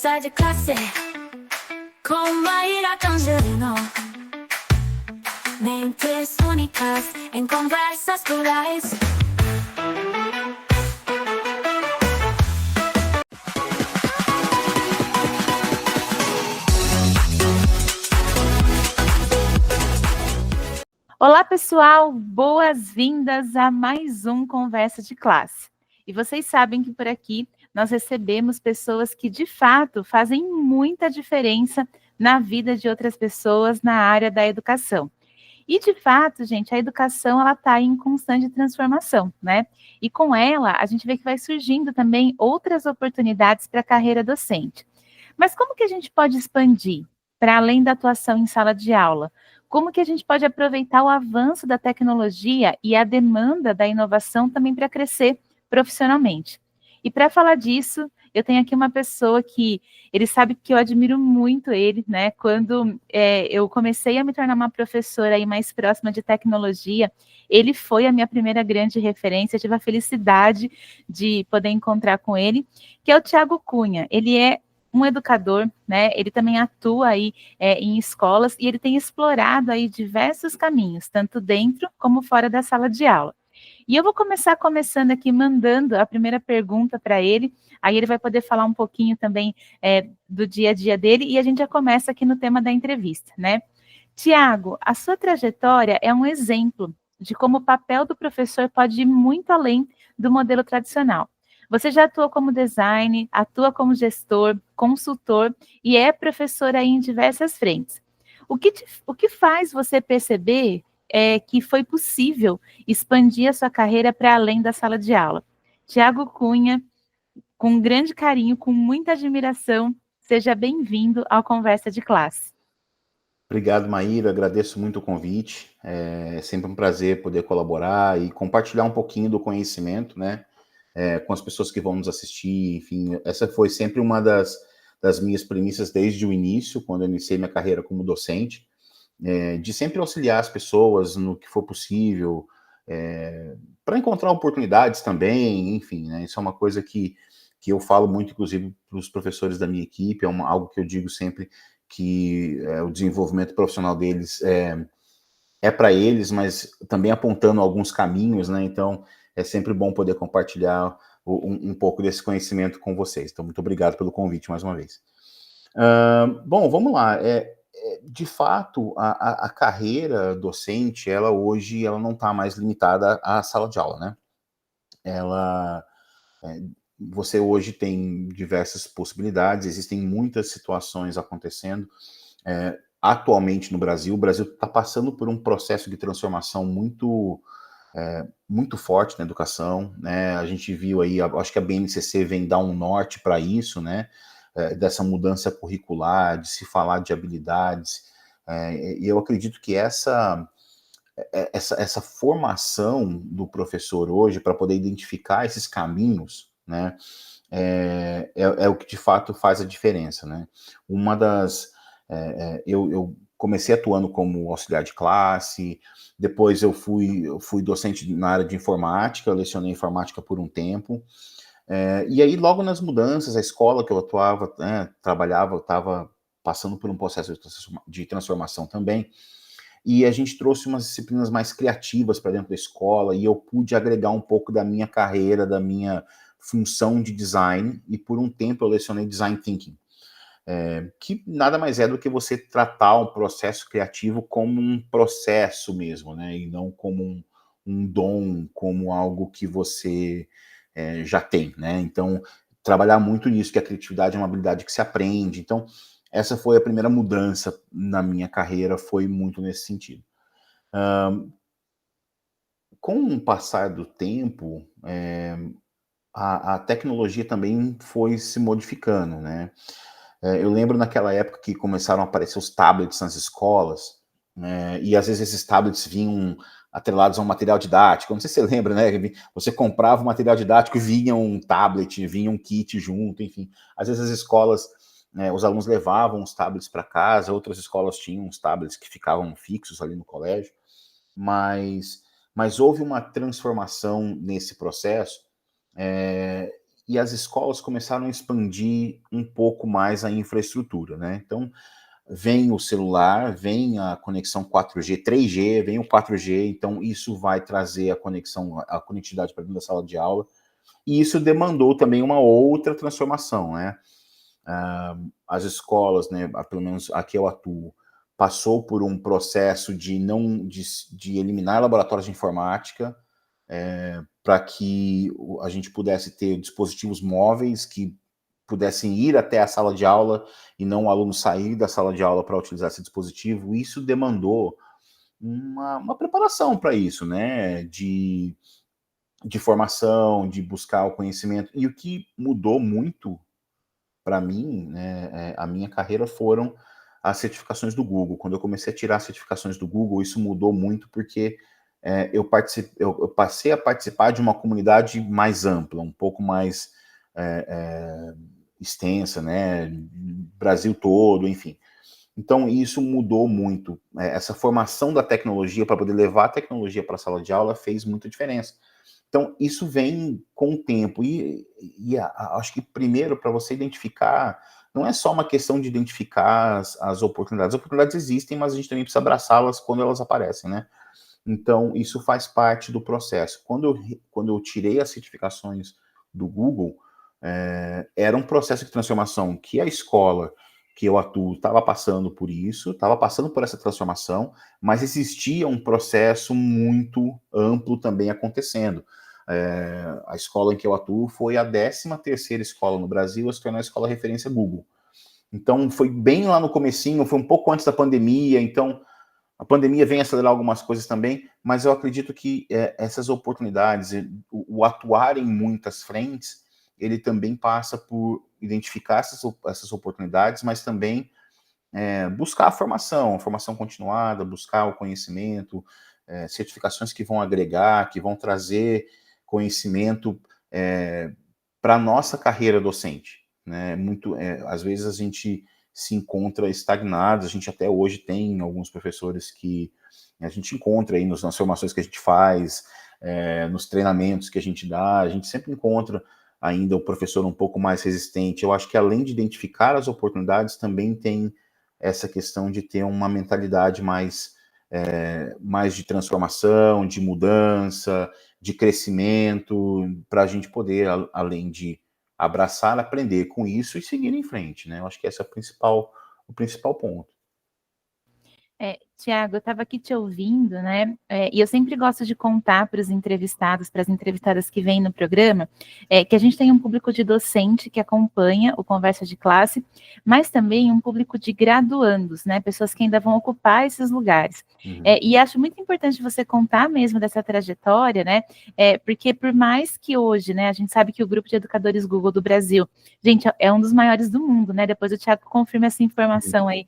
Conversa de classe com Maíra Tangerino. Mentes únicas em conversas plurais. Olá, pessoal! Boas-vindas a mais um Conversa de Classe. E vocês sabem que por aqui nós recebemos pessoas que, de fato, fazem muita diferença na vida de outras pessoas na área da educação. E, de fato, gente, a educação ela está em constante transformação, né? E com ela, a gente vê que vai surgindo também outras oportunidades para a carreira docente. Mas como que a gente pode expandir para além da atuação em sala de aula? Como que a gente pode aproveitar o avanço da tecnologia e a demanda da inovação também para crescer profissionalmente? E para falar disso, eu tenho aqui uma pessoa que ele sabe que eu admiro muito ele, né? Quando eu comecei a me tornar uma professora aí mais próxima de tecnologia, ele foi a minha primeira grande referência. Eu tive a felicidade de poder encontrar com ele, que é o Thiago Cunha. Ele é um educador, né? Ele também atua aí em escolas e ele tem explorado aí diversos caminhos, tanto dentro como fora da sala de aula. E eu vou começando aqui mandando a primeira pergunta para ele, aí ele vai poder falar um pouquinho também do dia a dia dele e a gente já começa aqui no tema da entrevista, né? Tiago, a sua trajetória é um exemplo de como o papel do professor pode ir muito além do modelo tradicional. Você já atuou como design, atua como gestor, consultor e é professor aí em diversas frentes. O que faz você perceber que foi possível expandir a sua carreira para além da sala de aula? Tiago Cunha, com grande carinho, com muita admiração, seja bem-vindo ao Conversa de Classe. Obrigado, Maíra, agradeço muito o convite, é sempre um prazer poder colaborar e compartilhar um pouquinho do conhecimento, né, com as pessoas que vão nos assistir, enfim, essa foi sempre uma das minhas premissas desde o início, quando eu iniciei minha carreira como docente, de sempre auxiliar as pessoas no que for possível, para encontrar oportunidades também, enfim, né, isso é uma coisa que eu falo muito, inclusive, para os professores da minha equipe, algo que eu digo sempre, que o desenvolvimento profissional deles é para eles, mas também apontando alguns caminhos, né? Então, é sempre bom poder compartilhar um pouco desse conhecimento com vocês. Então, muito obrigado pelo convite mais uma vez. Bom, vamos lá. De fato, a carreira docente, ela hoje, ela não está mais limitada à sala de aula, né? Você hoje tem diversas possibilidades, existem muitas situações acontecendo atualmente no Brasil. O Brasil está passando por um processo de transformação muito forte na educação, né? A gente viu aí, acho que a BNCC vem dar um norte para isso, né? Dessa mudança curricular, de se falar de habilidades, e eu acredito que essa formação do professor hoje, para poder identificar esses caminhos, né, é o que de fato faz a diferença, né? Uma das... eu comecei atuando como auxiliar de classe, depois eu fui docente na área de informática, eu lecionei informática por um tempo, e aí logo nas mudanças, a escola que eu atuava, trabalhava, eu estava passando por um processo de transformação também, e a gente trouxe umas disciplinas mais criativas para dentro da escola, e eu pude agregar um pouco da minha carreira, da minha função de design, e por um tempo eu lecionei design thinking, que nada mais é do que você tratar um processo criativo como um processo mesmo, né, e não como um dom, como algo que você já tem, né? Então, trabalhar muito nisso, que a criatividade é uma habilidade que se aprende. Então, essa foi a primeira mudança na minha carreira, foi muito nesse sentido. Com o passar do tempo, a tecnologia também foi se modificando, né? Eu lembro naquela época que começaram a aparecer os tablets nas escolas, né, e às vezes esses tablets vinham atrelados a um material didático. Não sei se você lembra, né? Você comprava o material didático e vinha um tablet, vinha um kit junto, enfim. Às vezes as escolas, os alunos levavam os tablets para casa, outras escolas tinham os tablets que ficavam fixos ali no colégio, mas houve uma transformação nesse processo, e as escolas começaram a expandir um pouco mais a infraestrutura, né? Então, vem o celular, vem a conexão 4G, 3G, vem o 4G, então isso vai trazer a conectividade para dentro da sala de aula, e isso demandou também uma outra transformação, né? As escolas, né, pelo menos aqui eu atuo, passou por um processo de eliminar laboratórios de informática, para que a gente pudesse ter dispositivos móveis que pudessem ir até a sala de aula e não o aluno sair da sala de aula para utilizar esse dispositivo. Isso demandou uma preparação para isso, né? De formação, de buscar o conhecimento. E o que mudou muito para mim, né, a minha carreira foram as certificações do Google. Quando eu comecei a tirar as certificações do Google, isso mudou muito porque eu passei a participar de uma comunidade mais ampla, um pouco mais extensa, né, Brasil todo, enfim. Então, isso mudou muito. Essa formação da tecnologia para poder levar a tecnologia para a sala de aula fez muita diferença. Então, isso vem com o tempo. E acho que, primeiro, para você identificar, não é só uma questão de identificar as oportunidades. As oportunidades existem, mas a gente também precisa abraçá-las quando elas aparecem, né? Então, isso faz parte do processo. Quando eu tirei as certificações do Google, era um processo de transformação que a escola que eu atuo estava passando por isso, estava passando por essa transformação, mas existia um processo muito amplo também acontecendo. A escola em que eu atuo foi a 13ª escola no Brasil a se tornar a escola referência Google. Então, foi bem lá no comecinho, foi um pouco antes da pandemia, então a pandemia vem acelerar algumas coisas também, mas eu acredito que essas oportunidades, o atuar em muitas frentes, ele também passa por identificar essas oportunidades, mas também buscar a formação continuada, buscar o conhecimento, certificações que vão agregar, que vão trazer conhecimento para a nossa carreira docente, né? Às vezes a gente se encontra estagnado, a gente até hoje tem alguns professores que a gente encontra aí nas formações que a gente faz, nos treinamentos que a gente dá, a gente sempre encontra ainda o professor um pouco mais resistente. Eu acho que além de identificar as oportunidades, também tem essa questão de ter uma mentalidade mais de transformação, de mudança, de crescimento, para a gente poder, além de abraçar, aprender com isso e seguir em frente, né? Eu acho que esse é o principal ponto. Tiago, eu estava aqui te ouvindo, né? E eu sempre gosto de contar para os entrevistados, para as entrevistadas que vêm no programa, que a gente tem um público de docente que acompanha o Conversa de Classe, mas também um público de graduandos, né? Pessoas que ainda vão ocupar esses lugares. Uhum. E acho muito importante você contar mesmo dessa trajetória, né? Porque por mais que hoje, né, a gente sabe que o grupo de educadores Google do Brasil, gente, é um dos maiores do mundo, né? Depois o Tiago confirma essa informação aí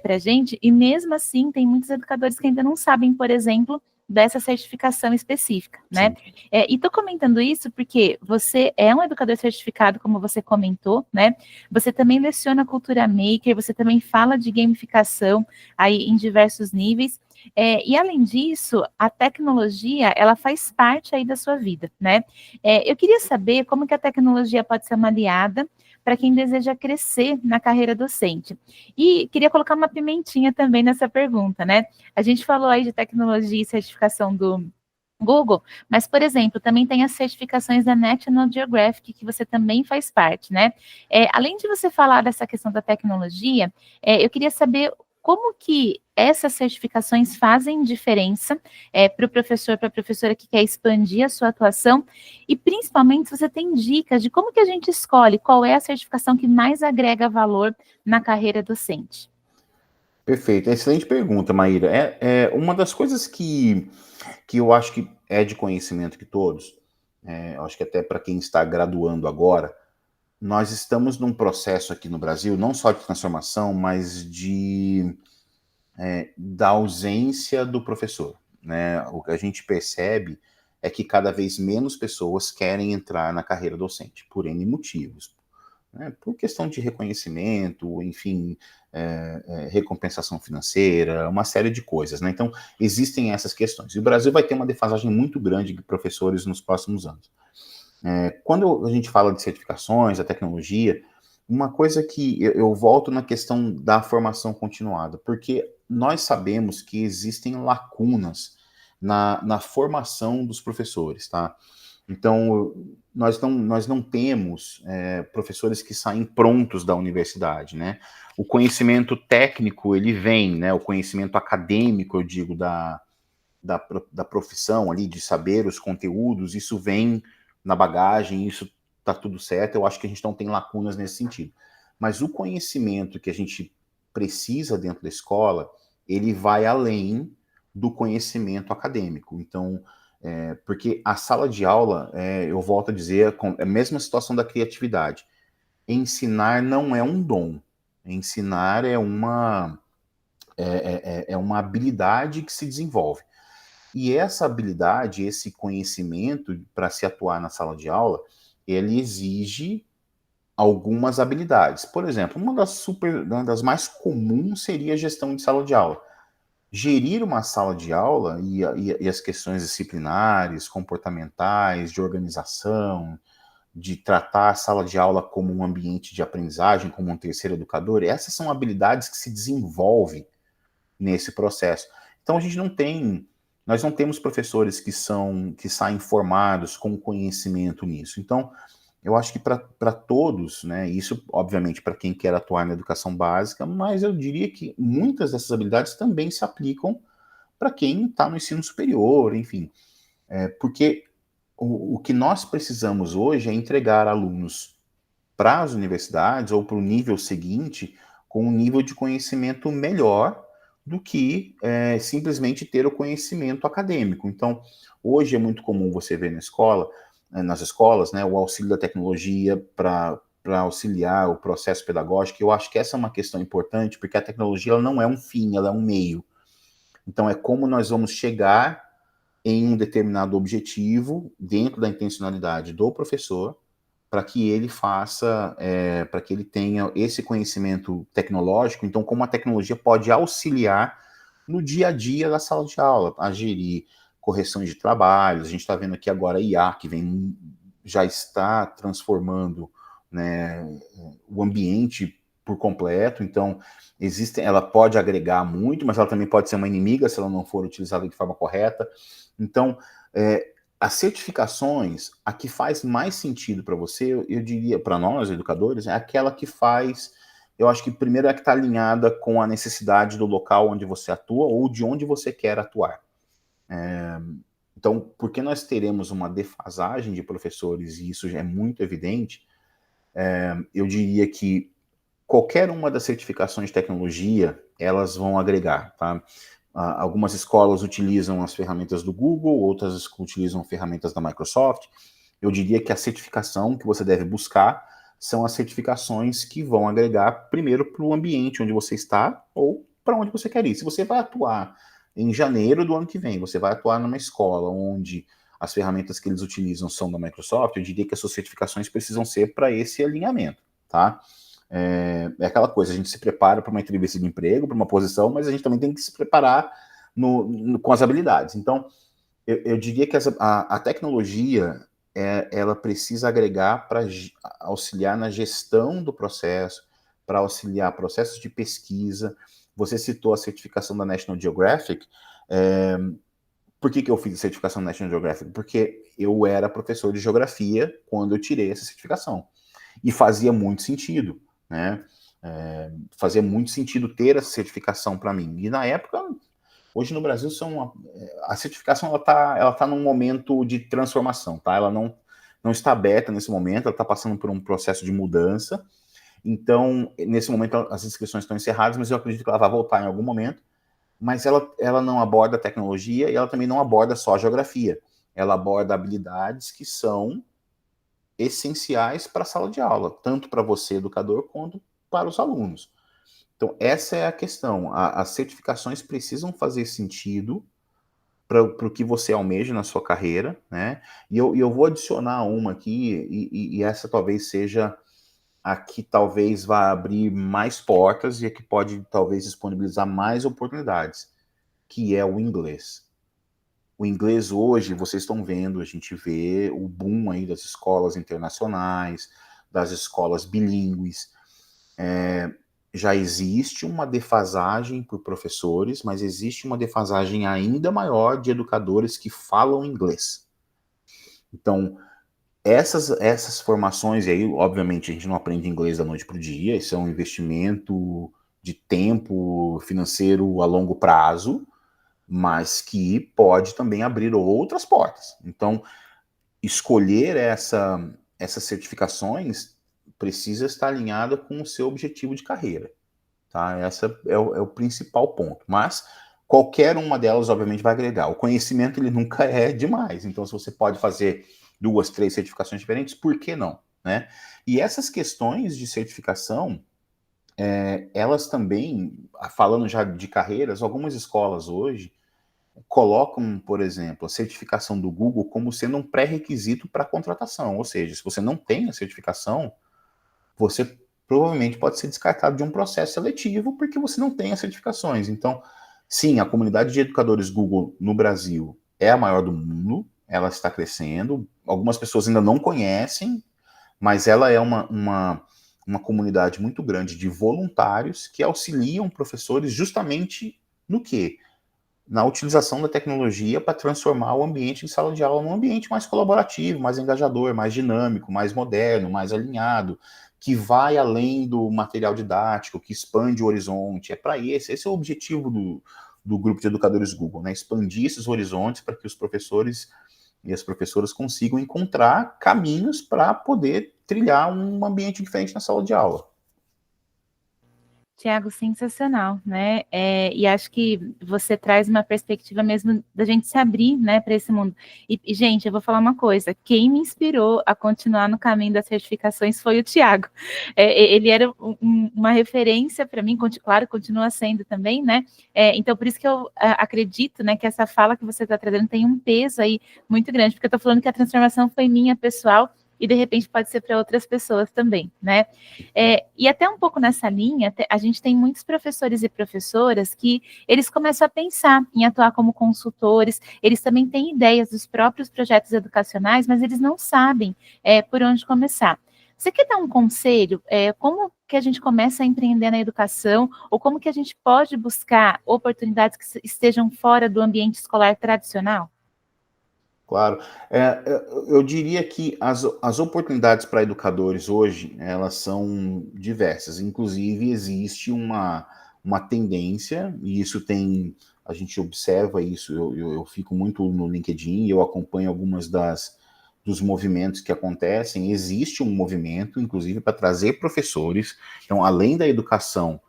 para a gente, e mesmo assim tem muitos educadores que ainda não sabem, por exemplo, dessa certificação específica, né? E estou comentando isso porque você é um educador certificado, como você comentou, né? Você também leciona cultura maker, você também fala de gamificação aí em diversos níveis. E além disso, a tecnologia, ela faz parte aí da sua vida, né? Eu queria saber como que a tecnologia pode ser uma aliada para quem deseja crescer na carreira docente. E queria colocar uma pimentinha também nessa pergunta, né? A gente falou aí de tecnologia e certificação do Google, mas, por exemplo, também tem as certificações da National Geographic, que você também faz parte, né? Além de você falar dessa questão da tecnologia, eu queria saber como que essas certificações fazem diferença para o professor, para a professora que quer expandir a sua atuação, e principalmente se você tem dicas de como que a gente escolhe qual é a certificação que mais agrega valor na carreira docente. Perfeito, excelente pergunta, Maíra. Uma das coisas que eu acho que é de conhecimento de todos, eu acho que até para quem está graduando agora, nós estamos num processo aqui no Brasil, não só de transformação, mas da ausência do professor, né? O que a gente percebe é que cada vez menos pessoas querem entrar na carreira docente, por N motivos, né? Por questão de reconhecimento, enfim, recompensação financeira, uma série de coisas, né? Então, existem essas questões. E o Brasil vai ter uma defasagem muito grande de professores nos próximos anos. Quando a gente fala de certificações, da tecnologia, uma coisa que eu volto na questão da formação continuada, porque nós sabemos que existem lacunas na formação dos professores, tá? Então, nós não temos professores que saem prontos da universidade, né? O conhecimento técnico, ele vem, né? O conhecimento acadêmico, eu digo, da profissão ali, de saber os conteúdos, isso vem na bagagem, isso tá tudo certo, eu acho que a gente não tem lacunas nesse sentido. Mas o conhecimento que a gente precisa dentro da escola, ele vai além do conhecimento acadêmico. Então, porque a sala de aula, eu volto a dizer, é a mesma situação da criatividade. Ensinar não é um dom. Ensinar é uma habilidade que se desenvolve. E essa habilidade, esse conhecimento para se atuar na sala de aula, ele exige algumas habilidades. Por exemplo, uma das mais comuns seria a gestão de sala de aula. Gerir uma sala de aula e as questões disciplinares, comportamentais, de organização, de tratar a sala de aula como um ambiente de aprendizagem, como um terceiro educador, essas são habilidades que se desenvolvem nesse processo. Então nós não temos professores que saem formados com conhecimento nisso. Então, eu acho que para todos, né, isso obviamente para quem quer atuar na educação básica, mas eu diria que muitas dessas habilidades também se aplicam para quem está no ensino superior, enfim, porque o que nós precisamos hoje é entregar alunos para as universidades ou para o nível seguinte com um nível de conhecimento melhor do que simplesmente ter o conhecimento acadêmico. Então, hoje é muito comum você ver nas escolas, né, o auxílio da tecnologia para auxiliar o processo pedagógico. Eu acho que essa é uma questão importante, porque a tecnologia ela não é um fim, ela é um meio. Então, é como nós vamos chegar em um determinado objetivo dentro da intencionalidade do professor, para que ele para que ele tenha esse conhecimento tecnológico. Então, como a tecnologia pode auxiliar no dia a dia da sala de aula, a gerir correções de trabalhos. A gente está vendo aqui agora a IA, que já está transformando, né, o ambiente por completo. Então, ela pode agregar muito, mas ela também pode ser uma inimiga se ela não for utilizada de forma correta. Então, as certificações, a que faz mais sentido para você, eu diria, para nós, educadores, é aquela que faz, eu acho que primeiro é que está alinhada com a necessidade do local onde você atua ou de onde você quer atuar. Então, porque nós teremos uma defasagem de professores, e isso já é muito evidente, eu diria que qualquer uma das certificações de tecnologia, elas vão agregar, tá? Algumas escolas utilizam as ferramentas do Google, outras utilizam ferramentas da Microsoft. Eu diria que a certificação que você deve buscar são as certificações que vão agregar primeiro para o ambiente onde você está ou para onde você quer ir. Se você vai atuar em janeiro do ano que vem, você vai atuar numa escola onde as ferramentas que eles utilizam são da Microsoft, eu diria que as suas certificações precisam ser para esse alinhamento, tá? É aquela coisa, a gente se prepara para uma entrevista de emprego, para uma posição, mas a gente também tem que se preparar com as habilidades. Então, eu diria que a tecnologia, ela precisa agregar para auxiliar na gestão do processo, para auxiliar processos de pesquisa. Você citou a certificação da National Geographic. Por que eu fiz a certificação da National Geographic? Porque eu era professor de geografia quando eu tirei essa certificação. E fazia muito sentido, né? Fazia muito sentido ter essa certificação para mim. E na época, hoje no Brasil, a certificação ela tá num momento de transformação, tá? Ela não está aberta nesse momento, ela está passando por um processo de mudança. Então, nesse momento, as inscrições estão encerradas, mas eu acredito que ela vai voltar em algum momento. Mas ela não aborda tecnologia e ela também não aborda só a geografia. Ela aborda habilidades que são essenciais para a sala de aula, tanto para você, educador, quanto para os alunos. Então, essa é a questão. As certificações precisam fazer sentido para o que você almeja na sua carreira, né? E eu vou adicionar uma aqui, e essa talvez seja a que talvez vá abrir mais portas e a que pode talvez disponibilizar mais oportunidades, que é o inglês. O inglês hoje, vocês estão vendo, a gente vê o boom aí das escolas internacionais, das escolas bilíngues. Já existe uma defasagem por professores, mas existe uma defasagem ainda maior de educadores que falam inglês. Então, essas formações, e aí, obviamente, a gente não aprende inglês da noite para o dia, isso é um investimento de tempo financeiro a longo prazo, mas que pode também abrir outras portas. Então, escolher essas certificações precisa estar alinhada com o seu objetivo de carreira. Tá? Esse é o principal ponto. Mas qualquer uma delas, obviamente, vai agregar. O conhecimento, ele nunca é demais. Então, se você pode fazer 2, 3 certificações diferentes, por que não? Né? E essas questões de certificação, elas também, falando já de carreiras, algumas escolas hoje colocam, por exemplo, a certificação do Google como sendo um pré-requisito para a contratação. Ou seja, se você não tem a certificação, você provavelmente pode ser descartado de um processo seletivo porque você não tem as certificações. Então, sim, a comunidade de educadores Google no Brasil é a maior do mundo, ela está crescendo, algumas pessoas ainda não conhecem, mas ela é uma comunidade muito grande de voluntários que auxiliam professores justamente no quê? Na utilização da tecnologia para transformar o ambiente de sala de aula num ambiente mais colaborativo, mais engajador, mais dinâmico, mais moderno, mais alinhado, que vai além do material didático, que expande o horizonte. É para esse é o objetivo do grupo de educadores Google, né? Expandir esses horizontes para que os professores e as professoras consigam encontrar caminhos para poder trilhar um ambiente diferente na sala de aula. Tiago, sensacional, né? E acho que você traz uma perspectiva mesmo da gente se abrir, né, para esse mundo. E, gente, eu vou falar uma coisa: quem me inspirou a continuar no caminho das certificações foi o Tiago. Ele era uma referência para mim, claro, continua sendo também, né? Então, por isso que eu acredito, né, que essa fala que você está trazendo tem um peso aí muito grande, porque eu estou falando que a transformação foi minha, pessoal, e de repente pode ser para outras pessoas também, né? E até um pouco nessa linha, a gente tem muitos professores e professoras que eles começam a pensar em atuar como consultores, eles também têm ideias dos próprios projetos educacionais, mas eles não sabem por onde começar. Você quer dar um conselho? Como que a gente começa a empreender na educação, ou como que a gente pode buscar oportunidades que estejam fora do ambiente escolar tradicional? Claro. Eu diria que as oportunidades para educadores hoje, elas são diversas. Inclusive, existe uma tendência, e isso a gente observa isso, eu fico muito no LinkedIn, eu acompanho algumas dos movimentos que acontecem. Existe um movimento, inclusive, para trazer professores. Então, além da educação,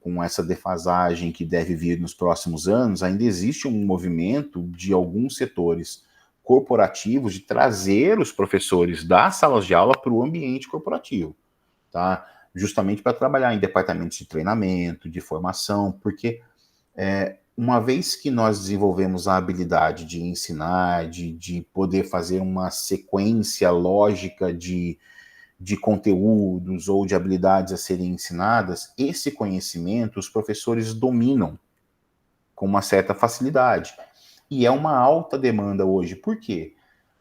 com essa defasagem que deve vir nos próximos anos, ainda existe um movimento de alguns setores corporativos de trazer os professores das salas de aula para o ambiente corporativo, tá? Justamente para trabalhar em departamentos de treinamento, de formação, porque uma vez que nós desenvolvemos a habilidade de ensinar, de poder fazer uma sequência lógica de conteúdos ou de habilidades a serem ensinadas, esse conhecimento os professores dominam com uma certa facilidade. E é uma alta demanda hoje. Por quê?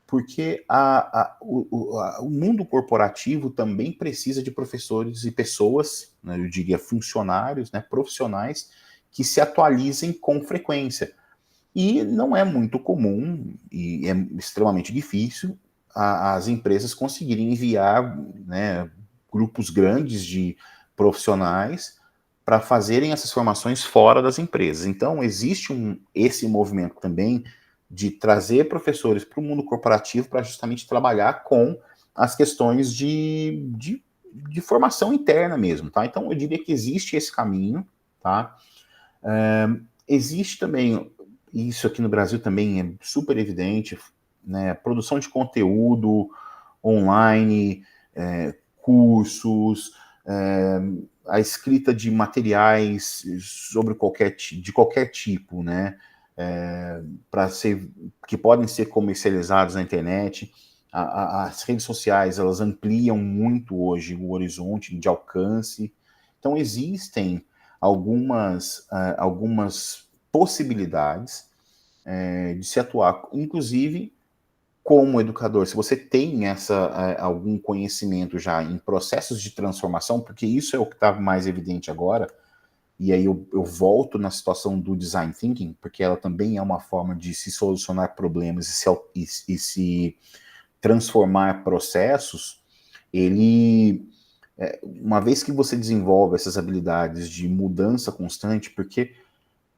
Porque o mundo corporativo também precisa de professores e pessoas, né, eu diria funcionários, né, profissionais, que se atualizem com frequência. E não é muito comum, e é extremamente difícil, as empresas conseguirem enviar, né, grupos grandes de profissionais para fazerem essas formações fora das empresas. Então, existe esse movimento também de trazer professores para o mundo corporativo para justamente trabalhar com as questões de formação interna mesmo, tá? Então, eu diria que existe esse caminho, tá? Existe também, isso aqui no Brasil também é super evidente, né, produção de conteúdo online, cursos, a escrita de materiais de qualquer tipo, né, que podem ser comercializados na internet. As redes sociais, elas ampliam muito hoje o horizonte de alcance. Então, existem algumas possibilidades de se atuar, inclusive como educador, se você tem algum conhecimento já em processos de transformação, porque isso é o que está mais evidente agora, e aí eu volto na situação do design thinking, porque ela também é uma forma de se solucionar problemas e se transformar processos. Uma vez que você desenvolve essas habilidades de mudança constante, porque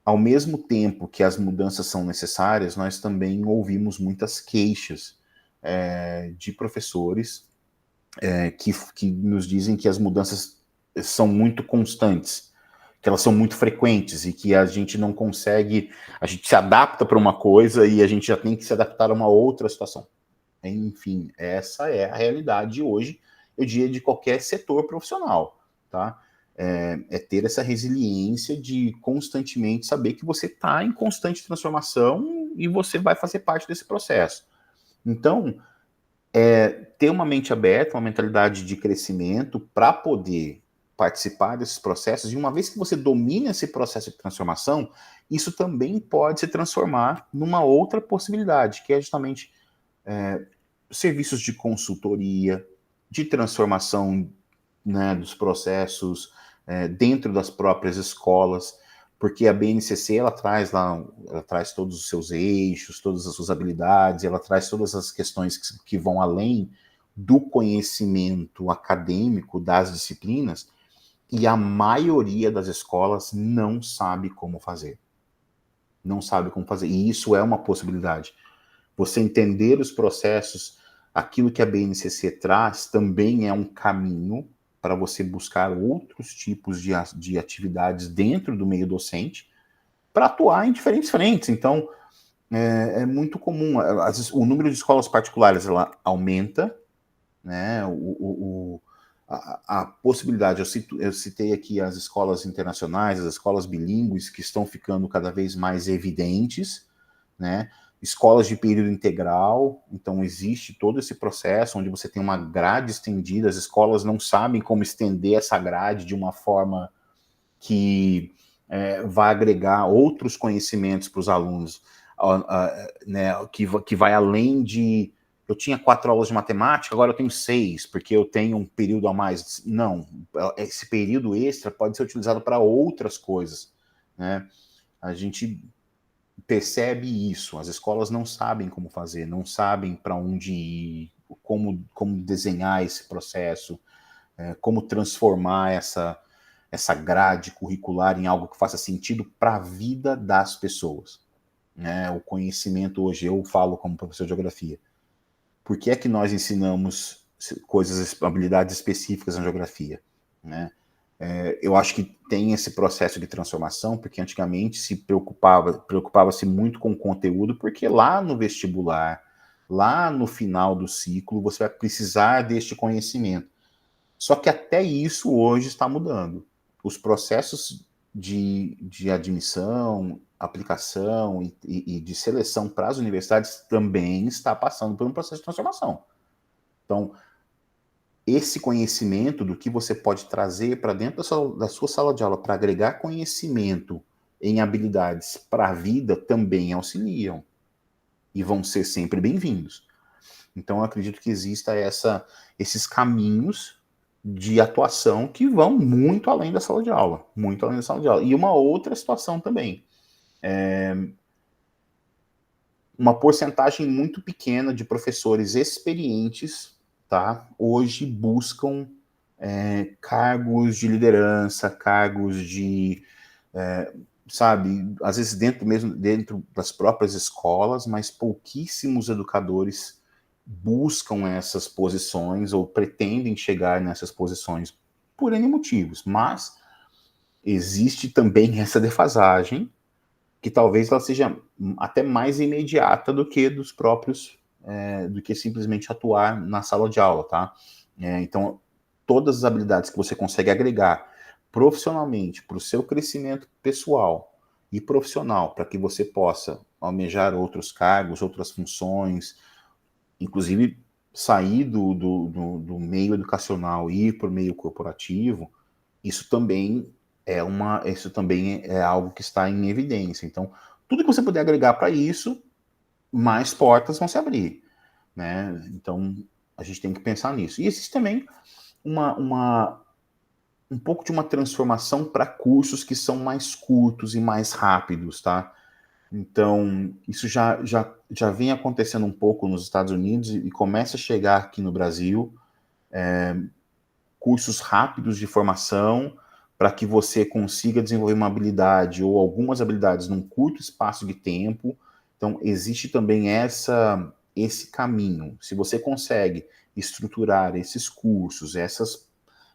ao mesmo tempo que as mudanças são necessárias, nós também ouvimos muitas queixas de professores que nos dizem que as mudanças são muito constantes, que elas são muito frequentes e que a gente não consegue, a gente se adapta para uma coisa e a gente já tem que se adaptar a uma outra situação. Enfim, essa é a realidade hoje, eu diria, de qualquer setor profissional, tá? Ter essa resiliência de constantemente saber que você está em constante transformação e você vai fazer parte desse processo. Então, ter uma mente aberta, uma mentalidade de crescimento para poder participar desses processos, e uma vez que você domina esse processo de transformação, isso também pode se transformar numa outra possibilidade, que é justamente serviços de consultoria, de transformação, né, dos processos dentro das próprias escolas, porque a BNCC ela traz todos os seus eixos, todas as suas habilidades, ela traz todas as questões que vão além do conhecimento acadêmico das disciplinas, e a maioria das escolas não sabe como fazer. Não sabe como fazer, e isso é uma possibilidade. Você entender os processos, aquilo que a BNCC traz, também é um caminho para você buscar outros tipos de atividades dentro do meio docente para atuar em diferentes frentes. Então, é muito comum. O número de escolas particulares ela aumenta, né? A possibilidade, eu citei aqui as escolas internacionais, as escolas bilíngues, que estão ficando cada vez mais evidentes, né? Escolas de período integral, então existe todo esse processo onde você tem uma grade estendida, as escolas não sabem como estender essa grade de uma forma que vai agregar outros conhecimentos para os alunos, né, que vai além de eu tinha 4 aulas de matemática, agora eu tenho 6, porque eu tenho um período a mais. Não, esse período extra pode ser utilizado para outras coisas, né? A gente percebe isso, as escolas não sabem como fazer, não sabem para onde ir, como desenhar esse processo, como transformar essa grade curricular em algo que faça sentido para a vida das pessoas. Né? O conhecimento hoje, eu falo como professor de geografia, por que é que nós ensinamos habilidades específicas na geografia? Né? Eu acho que tem esse processo de transformação, porque antigamente se preocupava-se muito com o conteúdo, porque lá no vestibular, lá no final do ciclo, você vai precisar deste conhecimento. Só que até isso hoje está mudando. Os processos de admissão, aplicação e de seleção para as universidades também está passando por um processo de transformação. Então, esse conhecimento do que você pode trazer para dentro da sua sala de aula para agregar conhecimento em habilidades para a vida também auxiliam e vão ser sempre bem-vindos. Então, eu acredito que exista esses caminhos de atuação que vão muito além da sala de aula, muito além da sala de aula. E uma outra situação também, uma porcentagem muito pequena de professores experientes, tá, hoje buscam cargos de liderança, cargos de, sabe, às vezes dentro das próprias escolas, mas pouquíssimos educadores buscam essas posições ou pretendem chegar nessas posições por N motivos, mas existe também essa defasagem que talvez ela seja até mais imediata do que dos próprios, do que simplesmente atuar na sala de aula, tá? Então, todas as habilidades que você consegue agregar profissionalmente para o seu crescimento pessoal e profissional, para que você possa almejar outros cargos, outras funções, inclusive sair do meio educacional e ir para o meio corporativo, isso também é algo que está em evidência. Então, tudo que você puder agregar para isso, mais portas vão se abrir, né? Então, a gente tem que pensar nisso. E existe também um pouco de uma transformação para cursos que são mais curtos e mais rápidos, tá? Então, isso já vem acontecendo um pouco nos Estados Unidos e começa a chegar aqui no Brasil, cursos rápidos de formação para que você consiga desenvolver uma habilidade ou algumas habilidades num curto espaço de tempo. Então, existe também esse caminho. Se você consegue estruturar esses cursos,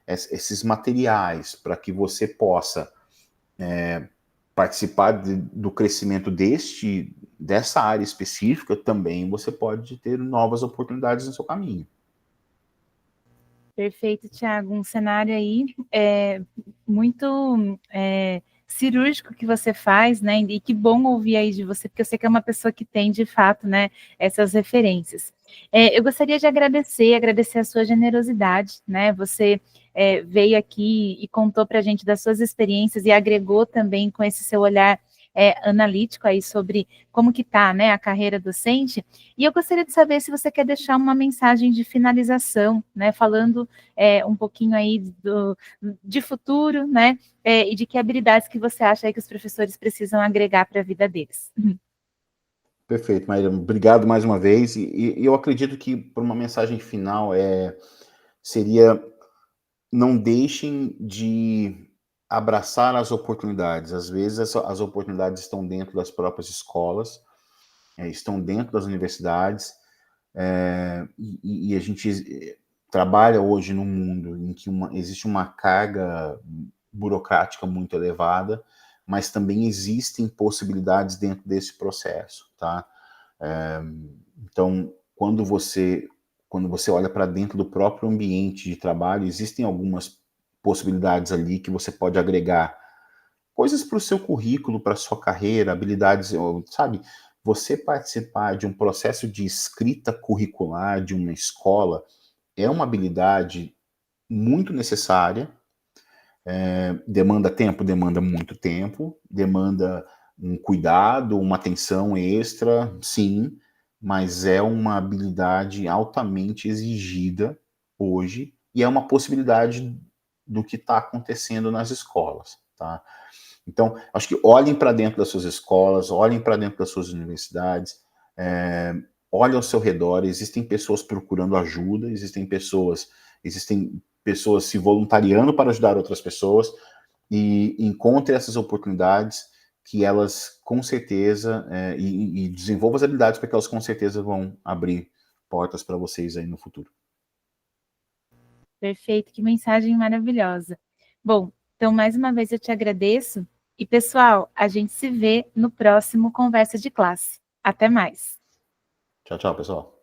esses materiais para que você possa participar do crescimento dessa área específica, também você pode ter novas oportunidades no seu caminho. Perfeito, Thiago. Um cenário aí muito cirúrgico que você faz, né? E que bom ouvir aí de você, porque eu sei que é uma pessoa que tem, de fato, né, essas referências. Eu gostaria de agradecer a sua generosidade, né? Você veio aqui e contou para a gente das suas experiências e agregou também com esse seu olhar analítico aí sobre como que está, né, a carreira docente. E eu gostaria de saber se você quer deixar uma mensagem de finalização, né, falando um pouquinho aí de futuro, né, e de que habilidades que você acha aí que os professores precisam agregar para a vida deles. Perfeito, Maíra. Obrigado mais uma vez. E eu acredito que, por uma mensagem final, seria: não deixem de abraçar as oportunidades. Às vezes, as oportunidades estão dentro das próprias escolas, estão dentro das universidades, e a gente trabalha hoje num mundo em que existe uma carga burocrática muito elevada, mas também existem possibilidades dentro desse processo, tá? Então, quando você olha para dentro do próprio ambiente de trabalho, existem algumas possibilidades ali que você pode agregar coisas para o seu currículo, para a sua carreira, habilidades, sabe? Você participar de um processo de escrita curricular de uma escola é uma habilidade muito necessária. Demanda tempo, demanda muito tempo, demanda um cuidado, uma atenção extra, sim, mas é uma habilidade altamente exigida hoje e é uma possibilidade do que está acontecendo nas escolas, tá? Então, acho que olhem para dentro das suas escolas, olhem para dentro das suas universidades, olhem ao seu redor, existem pessoas procurando ajuda, existem pessoas se voluntariando para ajudar outras pessoas, e encontre essas oportunidades que elas, com certeza, e desenvolva as habilidades para que elas, com certeza, vão abrir portas para vocês aí no futuro. Perfeito, que mensagem maravilhosa. Bom, então, mais uma vez eu te agradeço. E, pessoal, a gente se vê no próximo Conversa de Classe. Até mais. Tchau, tchau, pessoal.